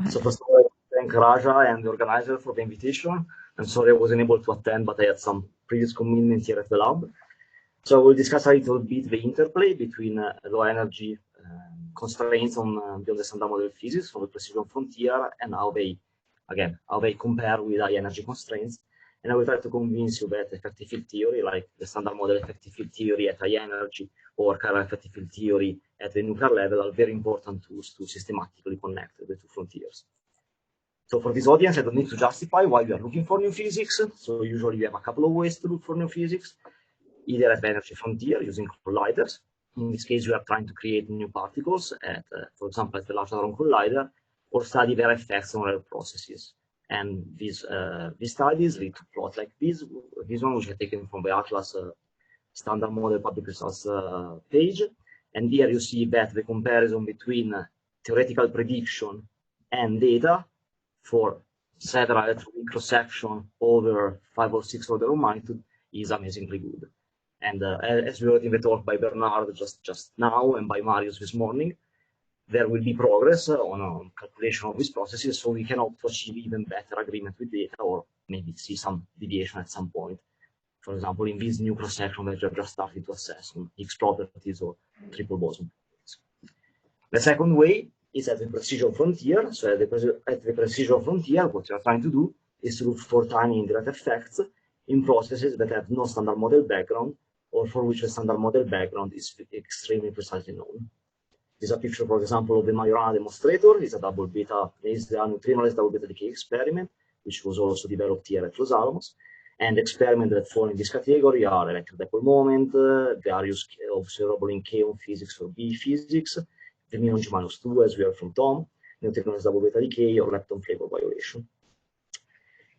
So first of all, I thank Raja and the organizer for the invitation. I'm sorry I wasn't able to attend, but I had some previous commitments here at the lab. So we'll discuss a little bit the interplay between low energy constraints on beyond the standard model physics from the precision frontier and how they compare with high energy constraints. And I will try to convince you that effective field theory, like the standard model effective field theory at high energy or chiral effective field theory at the nuclear level, are very important tools to systematically connect the two frontiers. So for this audience, I don't need to justify why we are looking for new physics. So usually we have a couple of ways to look for new physics, either at the energy frontier using colliders. In this case, we are trying to create new particles at, for example, at the Large Hadron Collider, or study their effects on real processes. And these studies lead to plots like this one, which are taken from the Atlas standard model public results page. And here you see that the comparison between theoretical prediction and data for several electron cross-section over 5 or 6 order of magnitude is amazingly good. And as we heard in the talk by Bernard just now and by Marius this morning, there will be progress on calculation of these processes, so we can hope to achieve even better agreement with data, or maybe see some deviation at some point. For example, in this new cross-section that we have just started to assess on Higgs properties or triple boson. The second way is at the precision frontier. So at the precision frontier, what we are trying to do is to look for tiny indirect effects in processes that have no standard model background, or for which the standard model background is extremely precisely known. This is a picture, for example, of the Majorana demonstrator. It's a double beta, it's the neutrino-less double beta decay experiment, which was also developed here at Los Alamos. And experiments that fall in this category are electric dipole moment, various observable in K-on physics or B physics, the muon G-2, as we heard from Tom, neutrino-less double beta decay, or lepton flavor violation.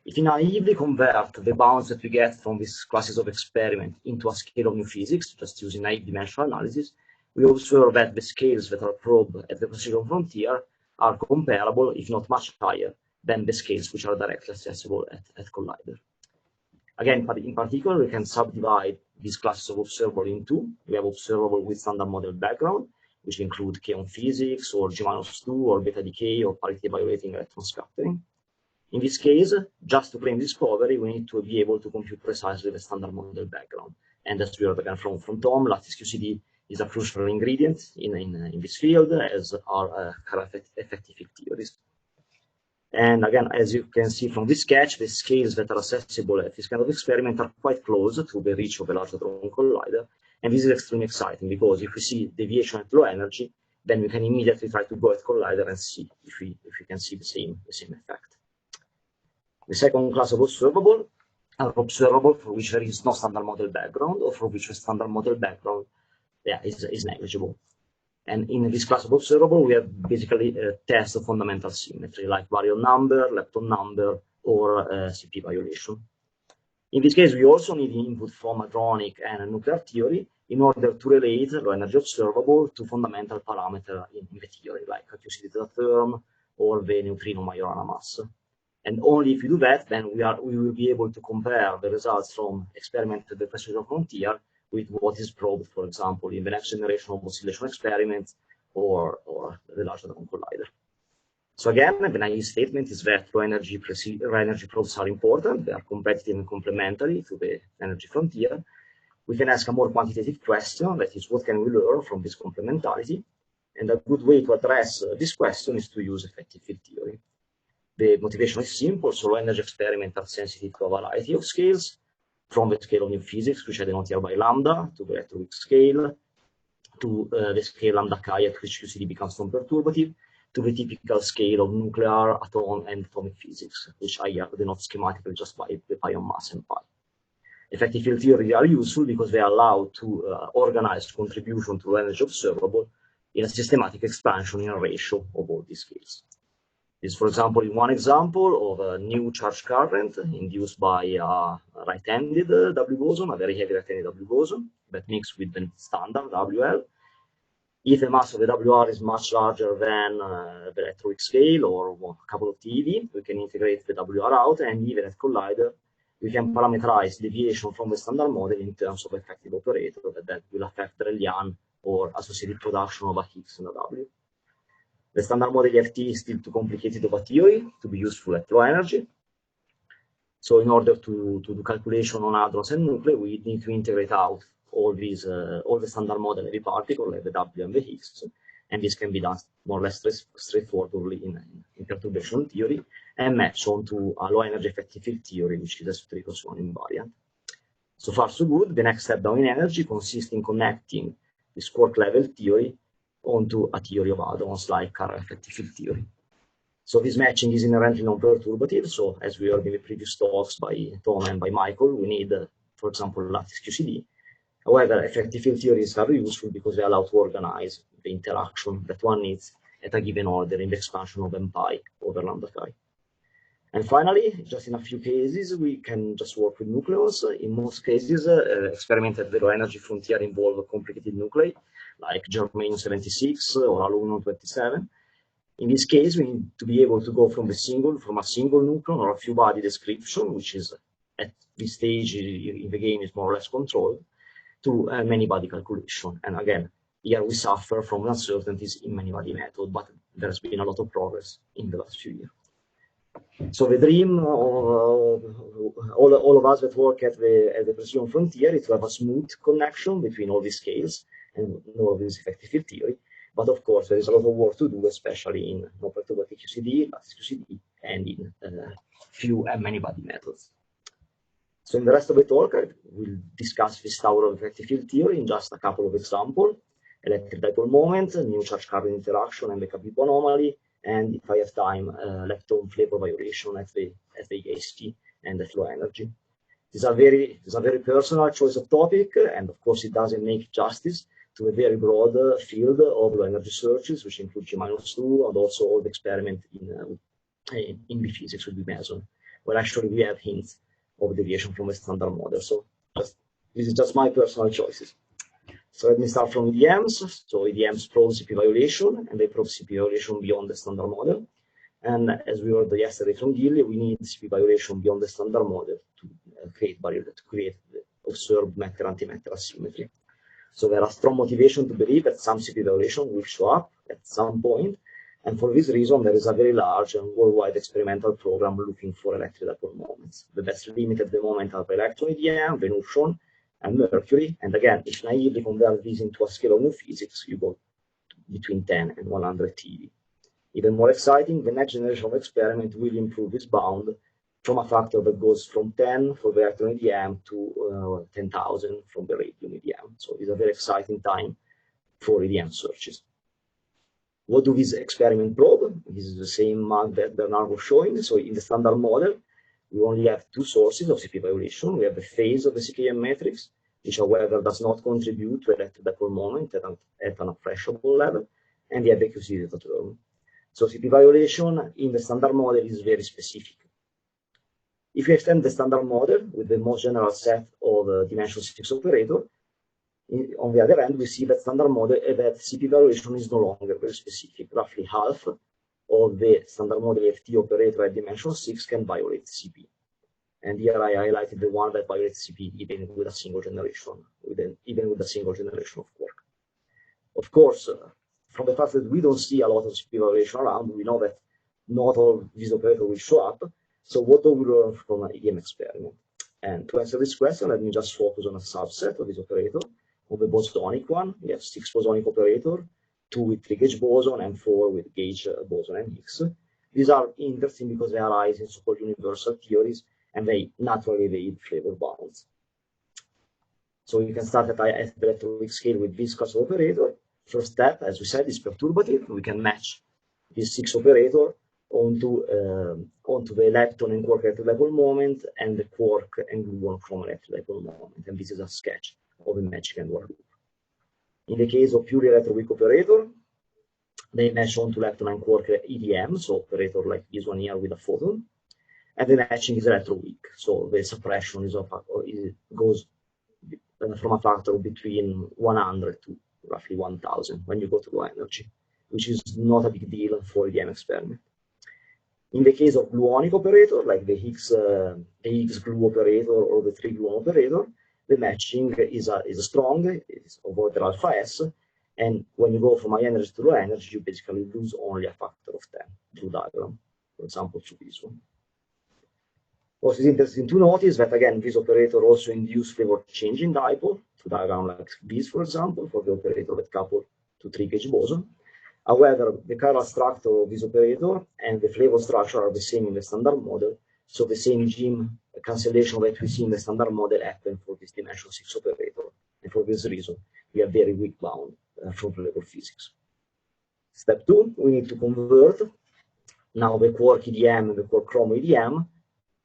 If we naively convert the bounds that we get from these classes of experiment into a scale of new physics, just using naive dimensional analysis, we observe that the scales that are probed at the precision frontier are comparable, if not much higher, than the scales which are directly accessible at Collider. Again, in particular, we can subdivide these classes of observable in two. We have observable with standard model background, which include K-on physics, or G-2, or beta decay, or parity violating electron scattering. In this case, just to claim discovery, we need to be able to compute precisely the standard model background. And as we heard again from Tom, lattice QCD is a crucial ingredient in this field, as are effective field theories. And again, as you can see from this sketch, the scales that are accessible at this kind of experiment are quite close to the reach of a Large Hadron Collider. And this is extremely exciting, because if we see deviation at low energy, then we can immediately try to go at Collider and see if we can see the same effect. The second class of observable are observable for which there is no standard model background, or for which the standard model background is negligible. And in this class of observable, we have basically a test of fundamental symmetry, like baryon number, lepton number, or CP violation. In this case, we also need input from hadronic and nuclear theory in order to relate low energy observable to fundamental parameter in the theory, like QCD theta term or the neutrino Majorana mass. And only if we do that, then we will be able to compare the results from experiment at the precision frontier with what is probed, for example, in the next generation of oscillation experiments or the Large Hadron Collider. So again, the naive statement is that low energy probes are important. They are competitive and complementary to the energy frontier. We can ask a more quantitative question, that is, what can we learn from this complementarity? And a good way to address this question is to use effective field theory. The motivation is simple. So low energy experiments are sensitive to a variety of scales, from the scale of new physics, which I denote here by lambda, to the electroweak scale, to the scale lambda chi at which QCD becomes non-perturbative, to the typical scale of nuclear, atom, and atomic physics, which I denote schematically just by the pi on mass and pi. Effective field theory are useful because they allow to organize contribution to energy observable in a systematic expansion in a ratio of all these scales. This, for example, in one example of a new charge current induced by a right-handed W boson, a very heavy right-handed W boson that mixed with the standard WL. If the mass of the WR is much larger than the electroweak scale or a couple of TeV, we can integrate the WR out, and even at Collider, we can parameterize deviation from the standard model in terms of effective operator that will affect the Relian or associated production of a Higgs and a W. The standard model EFT is still too complicated of a theory to be useful at low energy. So in order to do calculation on hadrons and nuclei, we need to integrate out all these, all the standard model heavy particles, like the W and the Higgs, and this can be done more or less straightforwardly in perturbation theory, and match onto a low energy effective field theory, which is a Suttericus-1 invariant. So far so good. The next step down in energy consists in connecting this quark level theory onto a theory of hadrons like current effective field theory. So this matching is inherently non-perturbative. So as we heard in the previous talks by Tom and by Michael, we need, for example, lattice QCD. However, effective field theories are useful because they allow to organize the interaction that one needs at a given order in the expansion of m pi over lambda chi. And finally, just in a few cases, we can just work with nucleons. In most cases, experiments at the low energy frontier involve complicated nuclei, like germanium-76 or aluminum-27. In this case, we need to be able to go from a single nucleon or a few body description, which is at this stage in the game is more or less controlled, to many body calculation. And again, here we suffer from uncertainties in many body method, but there's been a lot of progress in the last few years. So the dream of all of us that work at the precision frontier is to have a smooth connection between all these scales and all of this effective field theory. But of course, there is a lot of work to do, especially in non-perturbative QCD, lattice QCD, and in few and many body methods. So in the rest of the talk, I will discuss this tower of effective field theory in just a couple of examples: electric dipole moment, new charge current interaction, and the Kapip anomaly, and if I have time, lepton flavor violation at the EST and at low energy. These are very personal choice of topic, and of course it doesn't make justice to a very broad field of low energy searches, which include G-2 and also all the experiment in the physics with the meson, where actually we have hints of deviation from a standard model. So this is just my personal choices. So let me start from EDMs. So EDMs probe CP violation, and they probe CP violation beyond the standard model. And as we heard yesterday from Gilly, we need CP violation beyond the standard model to create the observed matter-antimatter asymmetry. So there are strong motivation to believe that some CP violation will show up at some point. And for this reason, there is a very large and worldwide experimental program looking for electric dipole moments. The best limit at the moment are the electron EDM, Venusian, and Mercury. And again, if naively convert this into a scale of new physics, you go between 10 and 100 TeV. Even more exciting, the next generation of experiment will improve this bound from a factor that goes from 10 for the electron EDM to 10,000 from the radium EDM. So it's a very exciting time for EDM searches. What do these experiments probe? This is the same map that Bernard was showing. So in the standard model, we only have two sources of CP violation. We have the phase of the CKM matrix, which however does not contribute to electric dipole moment at an appreciable level, and the QC data term. So CP violation in the standard model is very specific. If you extend the standard model with the most general set of dimension 6 operator, on the other hand, we see that standard model that CP violation is no longer very specific. Roughly half of the standard model FT operator at dimension 6 can violate CP. And here I highlighted the one that violates CP even with a single generation, even with a single generation of quark. Of course, from the fact that we don't see a lot of CP violation around, we know that not all these operators will show up. So what do we learn from an EDM experiment? And to answer this question, let me just focus on a subset of this operator. Of the bosonic one, we have 6 bosonic operator, 2 with 3-gauge boson and 4 with gauge boson and Higgs. These are interesting because they arise in so-called universal theories and they naturally evade flavor bounds. So you can start at the electroweak scale with this class of operator. First step, as we said, is perturbative. We can match this 6 operator onto the lepton and quark electric dipole moment and the quark and gluon from electric dipole moment. And this is a sketch of a matching and loop. In the case of purely electroweak operator, they match onto lepton and quark EDM, so operator like this one here with a photon, and the matching is electroweak. So the suppression goes from a factor between 100 to roughly 1000 when you go to low energy, which is not a big deal for EDM experiment. In the case of gluonic operator, like the Higgs glue operator or the 3 gluon operator, the matching is strong, it's of order alpha S, And when you go from high energy to low energy, you basically lose only a factor of 10 through diagram, for example, through this one. What is interesting to notice that, again, this operator also induces flavor change in dipole, to diagram like this, for example, for the operator that coupled to 3-gauge boson. However, the chiral structure of this operator and the flavor structure are the same in the standard model, so the same gene cancellation that we see in the standard model happen for this dimension 6 operator. And for this reason, we have very weak bound from flavor physics. Step 2, we need to convert now the quark EDM and the quark chromo EDM,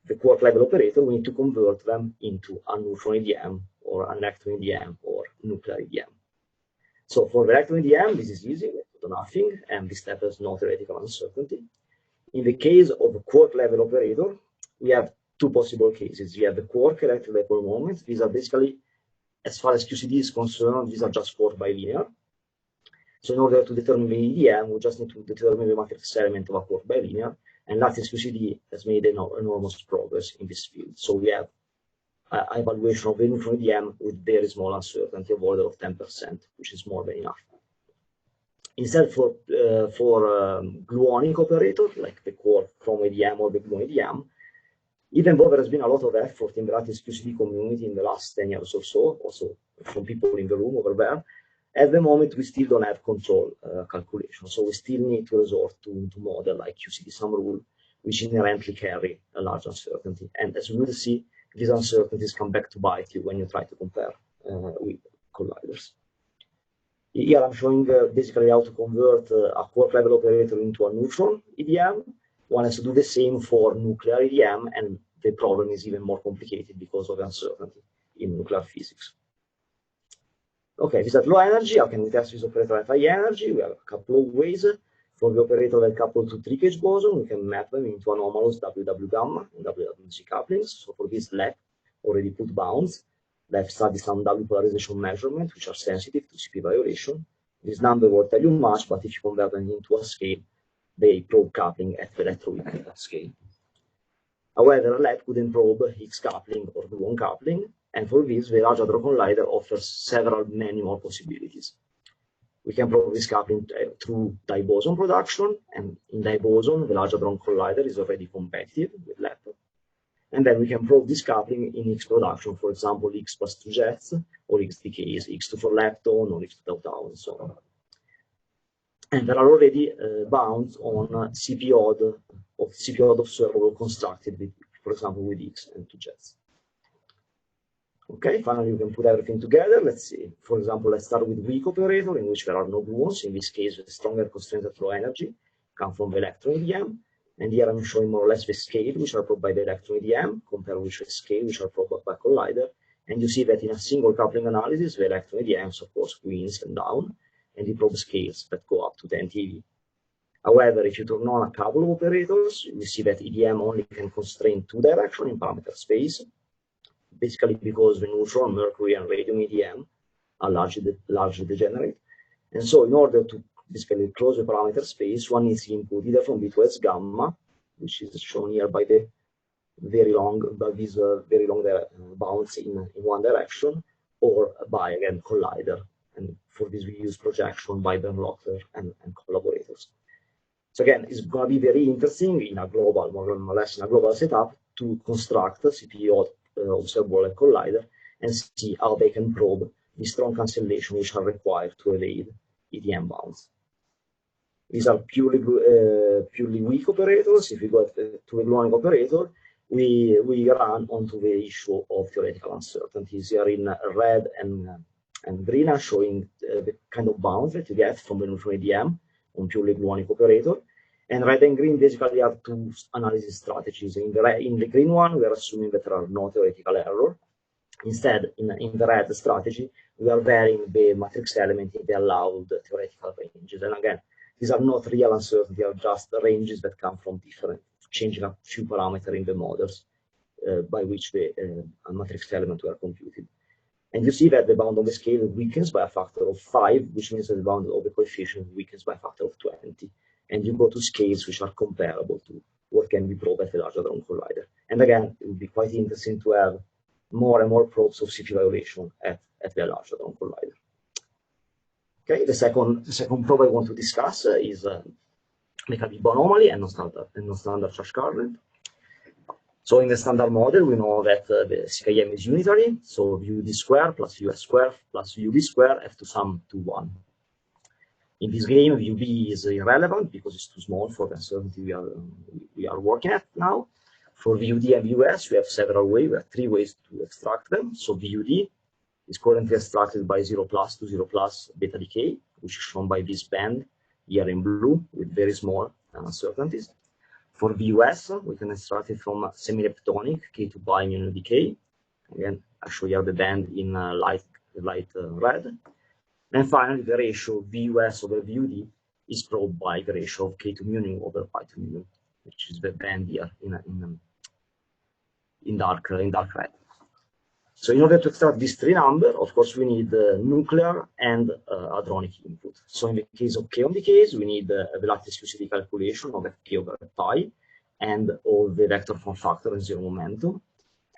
the quark level operator, we need to convert them into a neutron EDM or an electron EDM or nuclear EDM. So for the electron EDM, this is easy, nothing, and this step has no theoretical uncertainty. In the case of a quark level operator, we have two possible cases. We have the quark electric dipole moments. These are basically, as far as QCD is concerned, these are just quark bilinear. So in order to determine the EDM, we just need to determine the matrix element of a quark bilinear, and lattice QCD has made enormous progress in this field. So we have an evaluation of the neutron EDM with very small uncertainty of order of 10%, which is more than enough. Instead, for gluonic operators, like the quark chromo EDM or the gluon EDM, even though there has been a lot of effort in the lattice QCD community in the last 10 years or so, also from people in the room over there, at the moment, we still don't have control calculation. So we still need to resort to model like QCD sum rule, which inherently carry a large uncertainty. And as we will see, these uncertainties come back to bite you when you try to compare with colliders. Here I'm showing basically how to convert a quark level operator into a neutron EDM. One has to do the same for nuclear EDM, and the problem is even more complicated because of the uncertainty in nuclear physics. Okay, this is at low energy. How can we test this operator at high energy? We have a couple of ways. For the operator that coupled to 3-gauge boson, we can map them into anomalous WW gamma and WWG couplings. So for this LEP, already put bounds. LEP studies some W polarization measurements, which are sensitive to CP violation. This number will tell you much, but if you convert them into a scale, they probe coupling at the electroweak scale. However, LEP couldn't probe Higgs coupling or gluon coupling, and for this, the Large Hadron Collider offers many more possibilities. We can probe this coupling through diboson production, and in diboson, the Large Hadron Collider is already competitive with LEP. And then we can probe this coupling in Higgs production, for example, Higgs plus 2 jets, or Higgs decays, Higgs to 4 lepton, or Higgs to tau, and so on. And there are already bounds on CP odd observable constructed with, for example, with Higgs and 2 jets. Okay, finally, we can put everything together. Let's see. For example, let's start with weak operator, in which there are no gluons. In this case, the stronger constraints at low energy come from the electron EDM. And here I'm showing more or less the scale which are probed by the electron EDM, compared with the scale which are probed by collider. And you see that in a single coupling analysis, the electron EDMs, of course, go in and down, and you probe scales that go up to 10 TeV. However, if you turn on a couple of operators, you see that EDM only can constrain 2 directions in parameter space, basically because the neutron, mercury, and radium EDM are largely degenerate. And so in order to basically close the parameter space, one needs input either from B2S gamma, which is shown here by the very long bounds in one direction, or by, again, collider. And for this, we use projection by Bernlotter and collaborators. So again, it's going to be very interesting in a global, more or less in a global setup, to construct CPO observable at collider and see how they can probe the strong cancellation which are required to evade EDM bounds. These are purely weak operators. If we go to a gluonic operator, we run onto the issue of theoretical uncertainties. Here in red and green are showing the kind of bounds that you get from the neutron EDM on purely gluonic operator. And red and green basically are two analysis strategies. In the green one, we are assuming that there are no theoretical error. Instead, in the red strategy, we are varying the matrix element in the allowed theoretical ranges. And again, these are not real uncertainty, they are just ranges that come from different, changing a few parameters in the models by which the matrix element were computed. And you see that the bound on the scale weakens by a factor of 5, which means that the bound of the coefficient weakens by a factor of 20. And you go to scales which are comparable to what can be probed at the Large Hadron Collider. And again, it would be quite interesting to have more and more probes of CP violation at the Large Hadron Collider. Okay, the second probe I want to discuss is the Kavli anomaly and non-standard charge current. So in the standard model, we know that the CKM is unitary, so VUD square plus US square plus VUB square have to sum to 1. In this game, VUB is irrelevant because it's too small for the uncertainty we are working at now. For VUD and VUS, we have several ways, we have 3 ways to extract them. So VUD is currently extracted by 0 plus to 0 plus beta decay, which is shown by this band here in blue with very small uncertainties. For VUS, we can extract it from semi-leptonic K2 binomial decay. Again, I show you the band in light red. And finally, the ratio VUS over VUD is probed by the ratio of K2 mu over pi 2 mu, which is the band here in dark red. So in order to extract these 3 numbers, of course, we need nuclear and hadronic input. So in the case of kaon decays, we need a velocity specific calculation of Fk over pi and all the vector form factor and 0 momentum.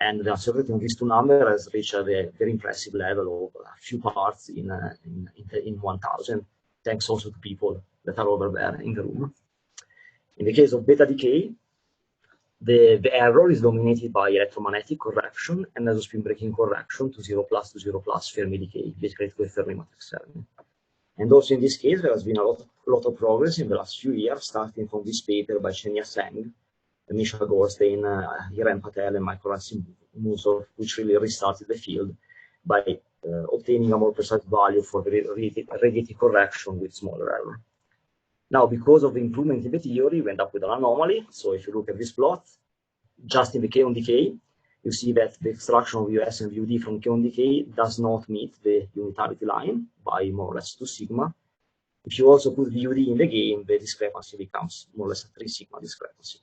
And the uncertainty of these 2 numbers has reached a very impressive level of a few parts in 1000, thanks also to people that are over there in the room. In the case of beta decay, the error is dominated by electromagnetic correction and spin breaking correction to 0 plus Fermi decay, basically to a Fermi matrix Fermi. And also in this case, there has been a lot of progress in the last few years, starting from this paper by Chenya Seng, Misha Gorstein, Hiren Patel, and Michael Musor, which really restarted the field by obtaining a more precise value for the radiative correction with smaller error. Now, because of the improvement in the theory, we end up with an anomaly. So if you look at this plot, just in the kaon decay, you see that the extraction of US and VUD from kaon decay does not meet the unitarity line by more or less 2 sigma. If you also put VUD in the game, the discrepancy becomes more or less a 3 sigma discrepancy.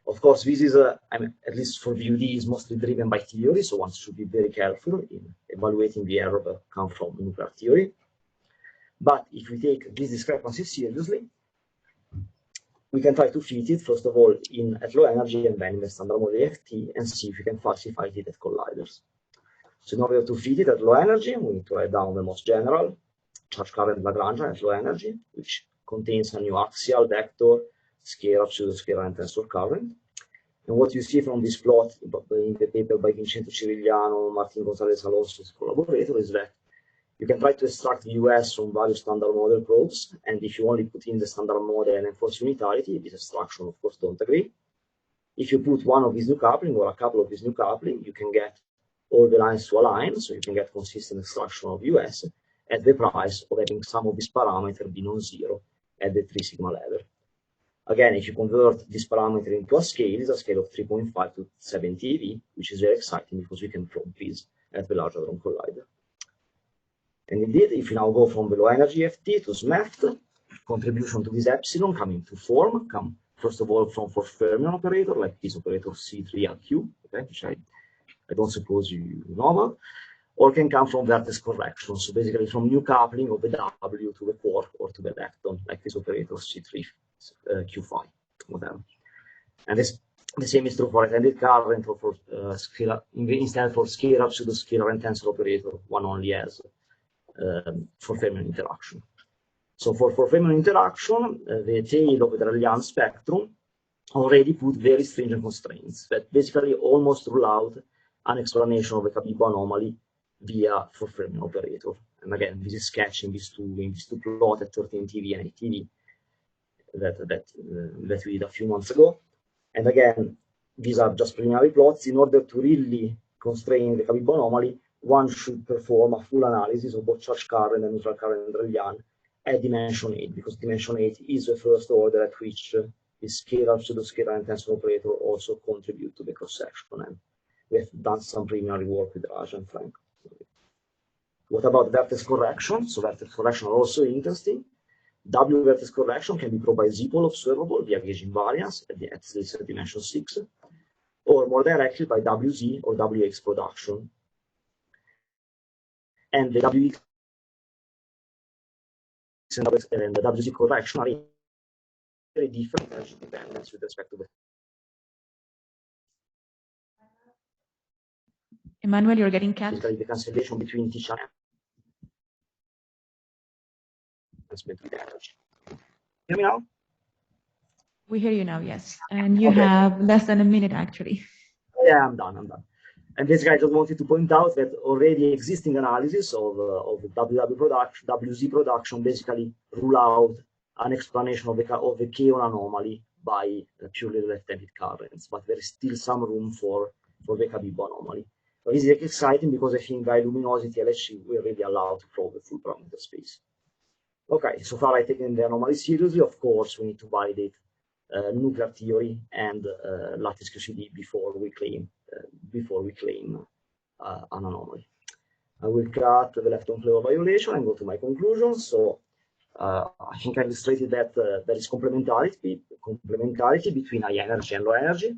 Of course, this is, at least for VUD, is mostly driven by theory, so one should be very careful in evaluating the error that comes from nuclear theory. But if we take this discrepancy seriously, we can try to fit it, first of all, at low energy and then in the standard model FT and see if we can falsify it at colliders. So in order to fit it at low energy, we need to write down the most general charge current Lagrangian at low energy, which contains a new axial vector, scalar, pseudoscalar, and tensor current. And what you see from this plot in the paper by Vincenzo Cirigliano, Martin Gonzalez Alonso's collaborator is that you can try to extract the US from various standard model probes, and if you only put in the standard model and enforce unitarity, this extraction, of course, don't agree. If you put one of these new coupling or a couple of these new coupling, you can get all the lines to align, so you can get consistent extraction of US at the price of having some of these parameters be non-zero at the 3 sigma level. Again, if you convert this parameter into a scale, it's a scale of 3.5 to 70 eV, which is very exciting because we can probe this at the Large Hadron Collider. And indeed, if you now go from the low energy FT to SMEFT, contribution to this epsilon coming to form, come first of all from for fermion operator, like this operator C3RQ, okay, which I don't suppose you know about, or can come from vertex correction, so basically from new coupling of the W to the quark or to the lepton, like this operator C3Q5, whatever. And the same is true for attended current or for scalar, instead for scalar, pseudoscalar, and tensor operator, one only has for fermion interaction. So for fermion interaction, the tail of the Drellian spectrum already put very stringent constraints that basically almost rule out an explanation of the Kavli anomaly via for fermion operator. And again, this is sketched in these two plots at 13 TV and 8 TV that we did a few months ago. And again, these are just preliminary plots. In order to really constrain the Kavli anomaly, one should perform a full analysis of both charge current and neutral current Drellian at dimension 8, because dimension 8 is the first order at which the scalar, pseudoscalar, and tensor operator also contribute to the cross-section. And we have done some preliminary work with Raj and Frank. What about vertex correction? So vertex correction are also interesting. W vertex correction can be probed by z-pole observable via gauge invariance at this dimension 6, or more directly by WZ or WX production. And the WX and the WZ correction are very different energy dependence with respect to the. Emanuele, you're getting cut. Basically, the cancellation between T channel enhancement with energy. Hear me now? We hear you now, yes. And you Okay. have less than a minute, actually. Yeah, I'm done. And basically, I just wanted to point out that already existing analysis of WZ production basically rule out an explanation of the K-on anomaly by purely left-handed currents, but there is still some room for the K-Bibo anomaly. But this is exciting because I think by luminosity LHC we're really allowed to probe the full parameter space. Okay, so far I've taken the anomaly seriously. Of course, we need to validate nuclear theory and lattice QCD before we claim an anomaly. I will cut the left-on flavor violation and go to my conclusions. So I think I illustrated that there is complementarity between high energy and low energy,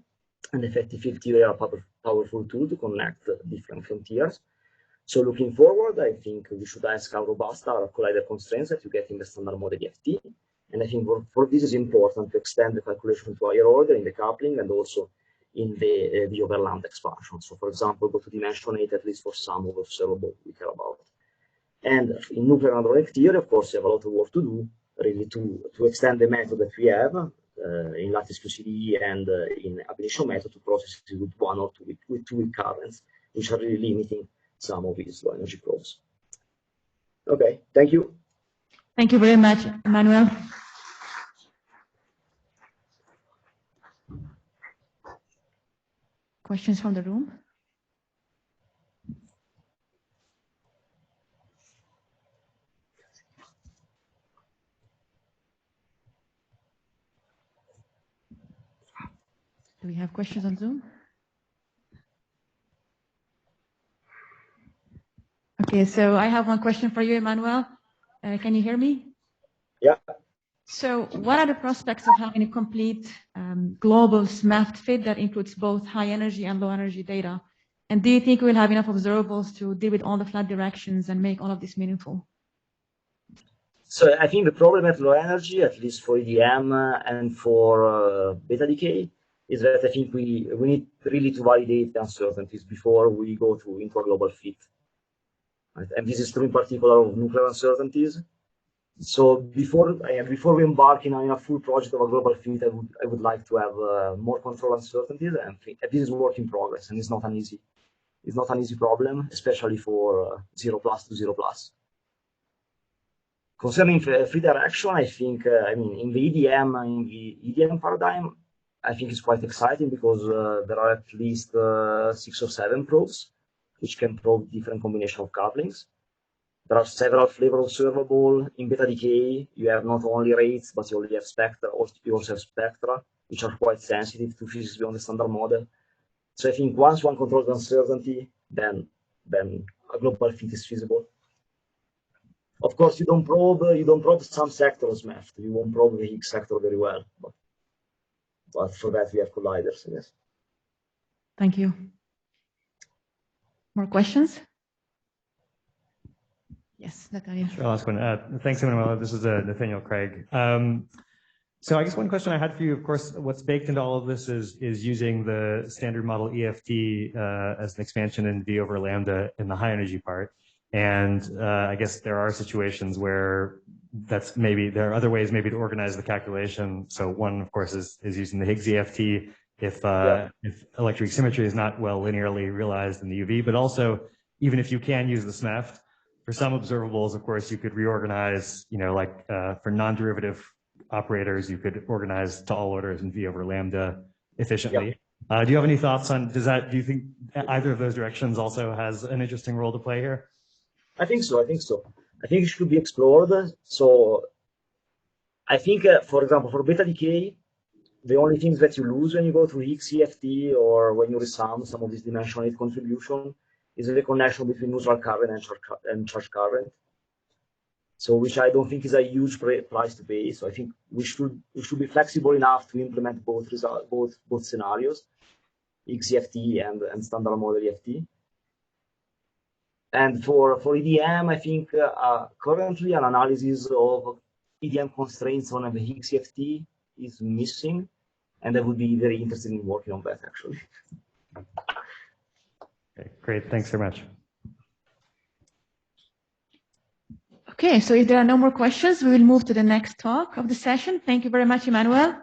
and effective field theory are a powerful tool to connect different frontiers. So looking forward, I think we should ask how robust are collider constraints that you get in the standard model EFT. And I think for this is important to extend the calculation to higher order in the coupling and also in the overland expansion. So for example, go to dimension 8, at least for some of the observable we care about. And in nuclear andronic theory, of course, you have a lot of work to do, really to extend the method that we have in lattice QCD and in ab initio method to process it with one or two weak currents, which are really limiting some of these low energy probes. Okay, thank you. Thank you very much, Emanuele. Questions from the room? Do we have questions on Zoom? Okay, so I have one question for you, Emanuele. Can you hear me? Yeah. So what are the prospects of having a complete global SMEFT fit that includes both high energy and low energy data? And do you think we'll have enough observables to deal with all the flat directions and make all of this meaningful? So I think the problem at low energy, at least for EDM and for beta decay, is that I think we need really to validate the uncertainties before we go into a global fit. Right? And this is true in particular of nuclear uncertainties. So before we embark in a full project of a global fit, I would like to have more control uncertainties, and this is work in progress, and it's not an easy problem, especially for 0+ to 0+. Concerning free direction, I think in the EDM paradigm, I think it's quite exciting because there are at least 6 or 7 probes which can probe different combination of couplings. There are several flavors observable. In beta decay, you have not only rates, but you also have spectra, which are quite sensitive to physics beyond the standard model. So I think once one controls uncertainty, then a global fit is feasible. Of course, you don't probe some sectors SMEFT. You won't probe the Higgs sector very well, but for that we have colliders, I guess. Thank you. More questions? Yes, Nathaniel. Sure, last one. Thanks, Emanuele. This is Nathaniel Craig. So I guess one question I had for you, of course, what's baked into all of this is using the standard model EFT as an expansion in V over lambda in the high energy part. And I guess there are situations where there are other ways maybe to organize the calculation. So one, of course, is using the Higgs EFT if electric symmetry is not well linearly realized in the UV, but also even if you can use the SMEFT, for some observables, of course, you could reorganize, for non-derivative operators, you could organize to all orders in V over lambda efficiently. Yep. Do you have any thoughts on, do you think either of those directions also has an interesting role to play here? I think so. I think it should be explored. So I think, for example, for beta decay, the only things that you lose when you go to Higgs EFT or when you resum some of this dimension 8 contribution is the connection between neutral current and charge current. So which I don't think is a huge price to pay. So I think we should be flexible enough to implement both scenarios, Higgs EFT and standard model EFT. And for EDM, I think currently an analysis of EDM constraints on the Higgs EFT is missing, and I would be very interested in working on that actually. Okay, great, thanks very much. Okay, so if there are no more questions, we will move to the next talk of the session. Thank you very much, Emanuele.